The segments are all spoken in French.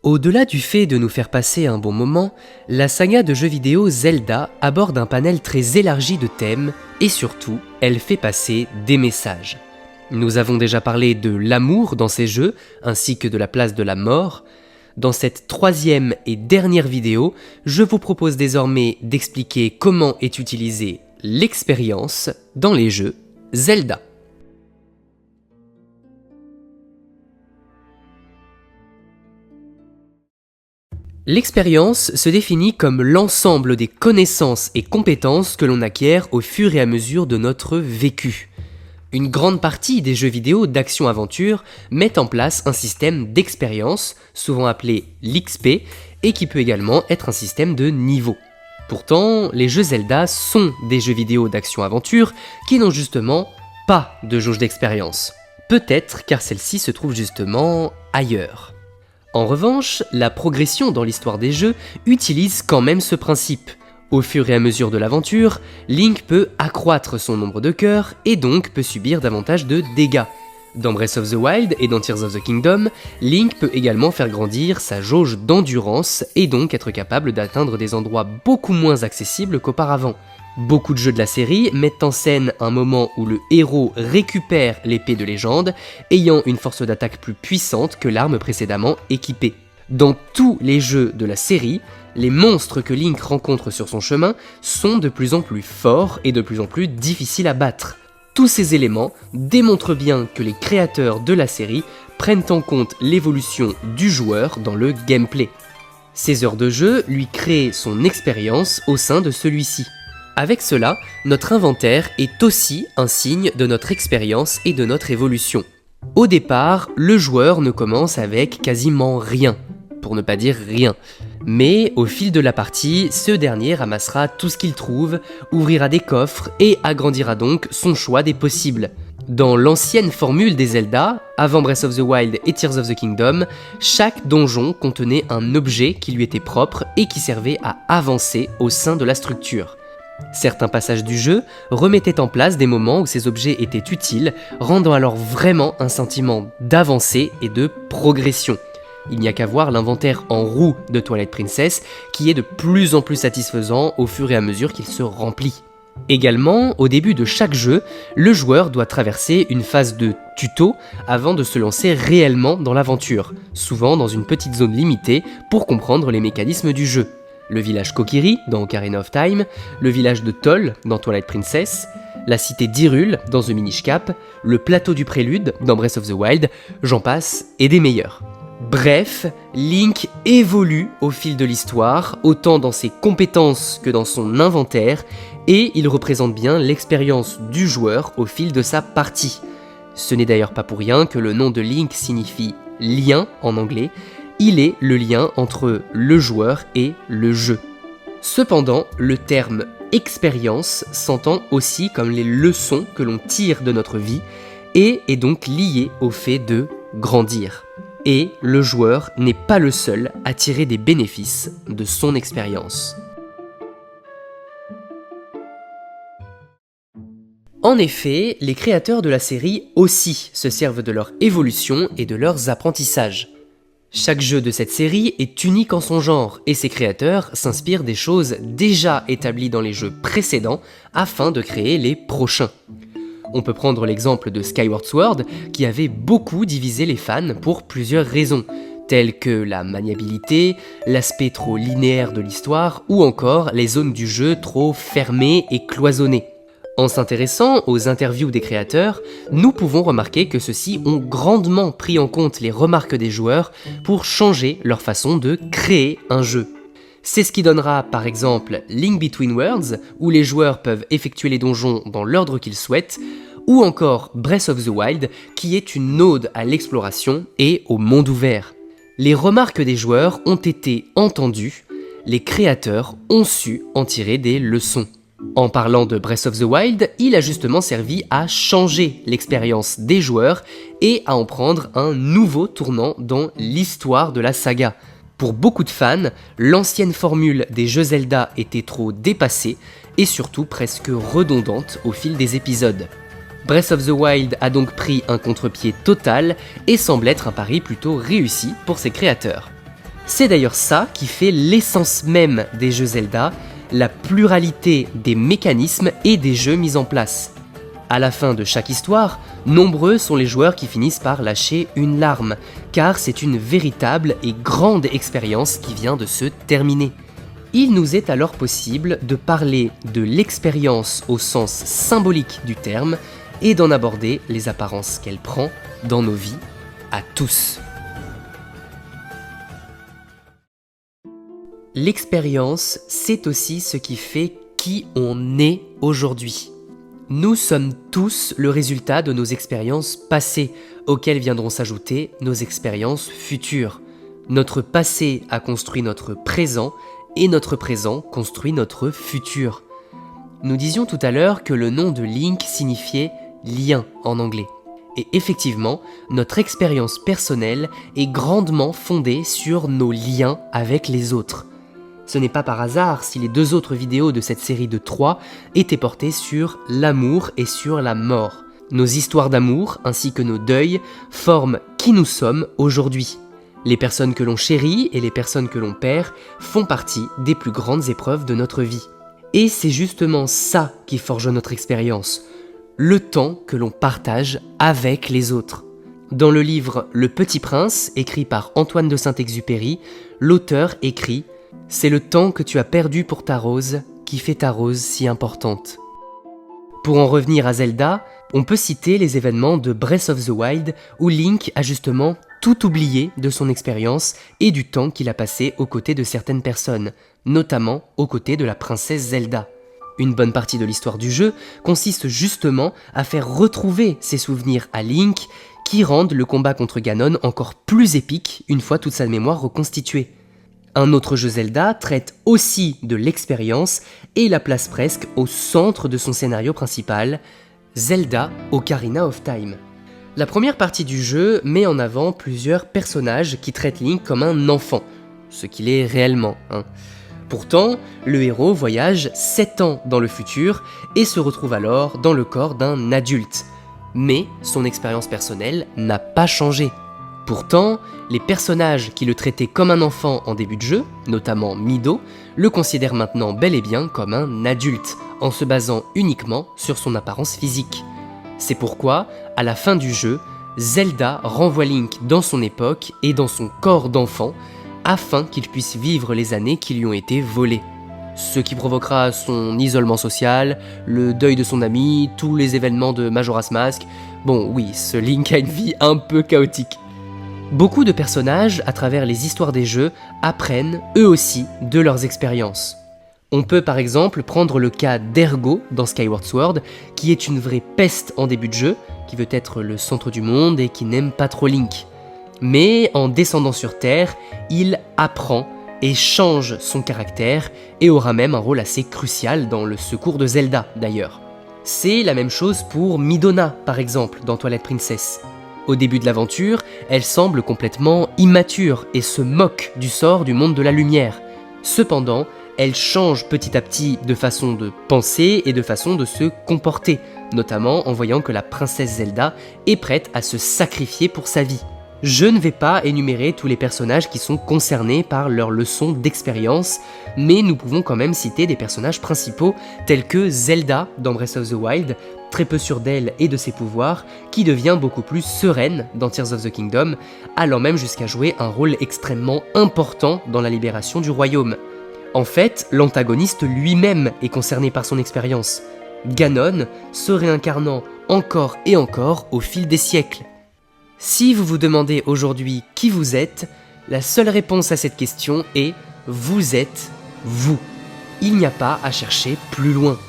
Au-delà du fait de nous faire passer un bon moment, la saga de jeux vidéo Zelda aborde un panel très élargi de thèmes et surtout, elle fait passer des messages. Nous avons déjà parlé de l'amour dans ces jeux, ainsi que de la place de la mort. Dans cette troisième et dernière vidéo, je vous propose désormais d'expliquer comment est utilisée l'expérience dans les jeux Zelda. L'expérience se définit comme l'ensemble des connaissances et compétences que l'on acquiert au fur et à mesure de notre vécu. Une grande partie des jeux vidéo d'action-aventure met en place un système d'expérience, souvent appelé l'XP, et qui peut également être un système de niveau. Pourtant, les jeux Zelda sont des jeux vidéo d'action-aventure qui n'ont justement pas de jauge d'expérience. Peut-être car celle-ci se trouve justement ailleurs. En revanche, la progression dans l'histoire des jeux utilise quand même ce principe. Au fur et à mesure de l'aventure, Link peut accroître son nombre de cœurs et donc peut subir davantage de dégâts. Dans Breath of the Wild et dans Tears of the Kingdom, Link peut également faire grandir sa jauge d'endurance et donc être capable d'atteindre des endroits beaucoup moins accessibles qu'auparavant. Beaucoup de jeux de la série mettent en scène un moment où le héros récupère l'épée de légende, ayant une force d'attaque plus puissante que l'arme précédemment équipée. Dans tous les jeux de la série, les monstres que Link rencontre sur son chemin sont de plus en plus forts et de plus en plus difficiles à battre. Tous ces éléments démontrent bien que les créateurs de la série prennent en compte l'évolution du joueur dans le gameplay. Ces heures de jeu lui créent son expérience au sein de celui-ci. Avec cela, notre inventaire est aussi un signe de notre expérience et de notre évolution. Au départ, le joueur ne commence avec quasiment rien, pour ne pas dire rien. Mais au fil de la partie, ce dernier ramassera tout ce qu'il trouve, ouvrira des coffres et agrandira donc son choix des possibles. Dans l'ancienne formule des Zelda, avant Breath of the Wild et Tears of the Kingdom, chaque donjon contenait un objet qui lui était propre et qui servait à avancer au sein de la structure. Certains passages du jeu remettaient en place des moments où ces objets étaient utiles, rendant alors vraiment un sentiment d'avancée et de progression. Il n'y a qu'à voir l'inventaire en roue de Twilight Princess qui est de plus en plus satisfaisant au fur et à mesure qu'il se remplit. Également, au début de chaque jeu, le joueur doit traverser une phase de tuto avant de se lancer réellement dans l'aventure, souvent dans une petite zone limitée pour comprendre les mécanismes du jeu. Le village Kokiri dans Ocarina of Time, le village de Toll dans Twilight Princess, la cité d'Hyrule dans The Minish Cap, le plateau du Prélude dans Breath of the Wild, j'en passe et des meilleurs. Bref, Link évolue au fil de l'histoire, autant dans ses compétences que dans son inventaire, et il représente bien l'expérience du joueur au fil de sa partie. Ce n'est d'ailleurs pas pour rien que le nom de Link signifie « lien » en anglais. Il est le lien entre le joueur et le jeu. Cependant, le terme « expérience » s'entend aussi comme les leçons que l'on tire de notre vie et est donc lié au fait de grandir. Et le joueur n'est pas le seul à tirer des bénéfices de son expérience. En effet, les créateurs de la série aussi se servent de leur évolution et de leurs apprentissages. Chaque jeu de cette série est unique en son genre et ses créateurs s'inspirent des choses déjà établies dans les jeux précédents afin de créer les prochains. On peut prendre l'exemple de Skyward Sword qui avait beaucoup divisé les fans pour plusieurs raisons, telles que la maniabilité, l'aspect trop linéaire de l'histoire ou encore les zones du jeu trop fermées et cloisonnées. En s'intéressant aux interviews des créateurs, nous pouvons remarquer que ceux-ci ont grandement pris en compte les remarques des joueurs pour changer leur façon de créer un jeu. C'est ce qui donnera par exemple Link Between Worlds, où les joueurs peuvent effectuer les donjons dans l'ordre qu'ils souhaitent, ou encore Breath of the Wild, qui est une ode à l'exploration et au monde ouvert. Les remarques des joueurs ont été entendues, les créateurs ont su en tirer des leçons. En parlant de Breath of the Wild, il a justement servi à changer l'expérience des joueurs et à en prendre un nouveau tournant dans l'histoire de la saga. Pour beaucoup de fans, l'ancienne formule des jeux Zelda était trop dépassée et surtout presque redondante au fil des épisodes. Breath of the Wild a donc pris un contre-pied total et semble être un pari plutôt réussi pour ses créateurs. C'est d'ailleurs ça qui fait l'essence même des jeux Zelda, la pluralité des mécanismes et des jeux mis en place. À la fin de chaque histoire, nombreux sont les joueurs qui finissent par lâcher une larme, car c'est une véritable et grande expérience qui vient de se terminer. Il nous est alors possible de parler de l'expérience au sens symbolique du terme et d'en aborder les apparences qu'elle prend dans nos vies à tous. L'expérience, c'est aussi ce qui fait qui on est aujourd'hui. Nous sommes tous le résultat de nos expériences passées, auxquelles viendront s'ajouter nos expériences futures. Notre passé a construit notre présent, et notre présent construit notre futur. Nous disions tout à l'heure que le nom de Link signifiait « lien » en anglais. Et effectivement, notre expérience personnelle est grandement fondée sur nos liens avec les autres. Ce n'est pas par hasard si les 2 autres vidéos de cette série de 3 étaient portées sur l'amour et sur la mort. Nos histoires d'amour, ainsi que nos deuils, forment qui nous sommes aujourd'hui. Les personnes que l'on chérit et les personnes que l'on perd font partie des plus grandes épreuves de notre vie. Et c'est justement ça qui forge notre expérience, le temps que l'on partage avec les autres. Dans le livre Le Petit Prince, écrit par Antoine de Saint-Exupéry, l'auteur écrit « C'est le temps que tu as perdu pour ta rose qui fait ta rose si importante ». Pour en revenir à Zelda, on peut citer les événements de Breath of the Wild où Link a justement tout oublié de son expérience et du temps qu'il a passé aux côtés de certaines personnes, notamment aux côtés de la princesse Zelda. Une bonne partie de l'histoire du jeu consiste justement à faire retrouver ses souvenirs à Link qui rendent le combat contre Ganon encore plus épique une fois toute sa mémoire reconstituée. Un autre jeu Zelda traite aussi de l'expérience et la place presque au centre de son scénario principal, Zelda Ocarina of Time. La première partie du jeu met en avant plusieurs personnages qui traitent Link comme un enfant, ce qu'il est réellement. Pourtant, le héros voyage 7 ans dans le futur et se retrouve alors dans le corps d'un adulte. Mais son expérience personnelle n'a pas changé. Pourtant, les personnages qui le traitaient comme un enfant en début de jeu, notamment Mido, le considèrent maintenant bel et bien comme un adulte, en se basant uniquement sur son apparence physique. C'est pourquoi, à la fin du jeu, Zelda renvoie Link dans son époque et dans son corps d'enfant, afin qu'il puisse vivre les années qui lui ont été volées. Ce qui provoquera son isolement social, le deuil de son ami, tous les événements de Majora's Mask. Bon oui, ce Link a une vie un peu chaotique. Beaucoup de personnages, à travers les histoires des jeux, apprennent, eux aussi, de leurs expériences. On peut par exemple prendre le cas d'Ergo dans Skyward Sword, qui est une vraie peste en début de jeu, qui veut être le centre du monde et qui n'aime pas trop Link. Mais en descendant sur Terre, il apprend et change son caractère et aura même un rôle assez crucial dans le secours de Zelda d'ailleurs. C'est la même chose pour Midona par exemple dans Twilight Princess. Au début de l'aventure, elle semble complètement immature et se moque du sort du monde de la lumière. Cependant, elle change petit à petit de façon de penser et de façon de se comporter, notamment en voyant que la princesse Zelda est prête à se sacrifier pour sa vie. Je ne vais pas énumérer tous les personnages qui sont concernés par leur leçon d'expérience, mais nous pouvons quand même citer des personnages principaux tels que Zelda dans Breath of the Wild, très peu sûre d'elle et de ses pouvoirs, qui devient beaucoup plus sereine dans Tears of the Kingdom, allant même jusqu'à jouer un rôle extrêmement important dans la libération du royaume. En fait, l'antagoniste lui-même est concerné par son expérience. Ganon se réincarnant encore et encore au fil des siècles. Si vous vous demandez aujourd'hui qui vous êtes, la seule réponse à cette question est « vous êtes vous ». Il n'y a pas à chercher plus loin.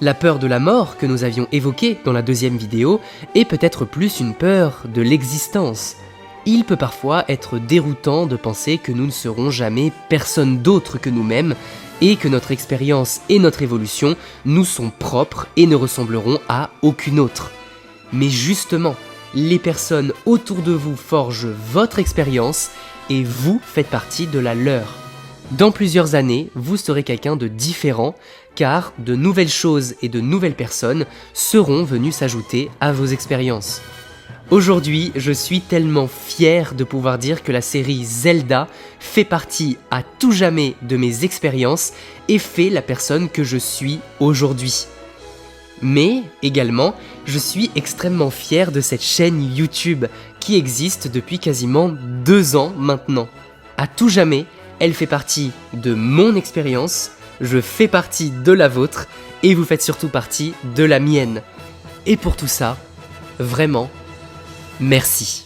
La peur de la mort que nous avions évoquée dans la deuxième vidéo est peut-être plus une peur de l'existence. Il peut parfois être déroutant de penser que nous ne serons jamais personne d'autre que nous-mêmes et que notre expérience et notre évolution nous sont propres et ne ressembleront à aucune autre. Mais justement, les personnes autour de vous forgent votre expérience et vous faites partie de la leur. Dans plusieurs années, vous serez quelqu'un de différent car de nouvelles choses et de nouvelles personnes seront venues s'ajouter à vos expériences. Aujourd'hui, je suis tellement fier de pouvoir dire que la série Zelda fait partie à tout jamais de mes expériences et fait la personne que je suis aujourd'hui. Mais également, je suis extrêmement fier de cette chaîne YouTube qui existe depuis quasiment 2 ans maintenant. À tout jamais, elle fait partie de mon expérience, je fais partie de la vôtre et vous faites surtout partie de la mienne. Et pour tout ça, vraiment, merci.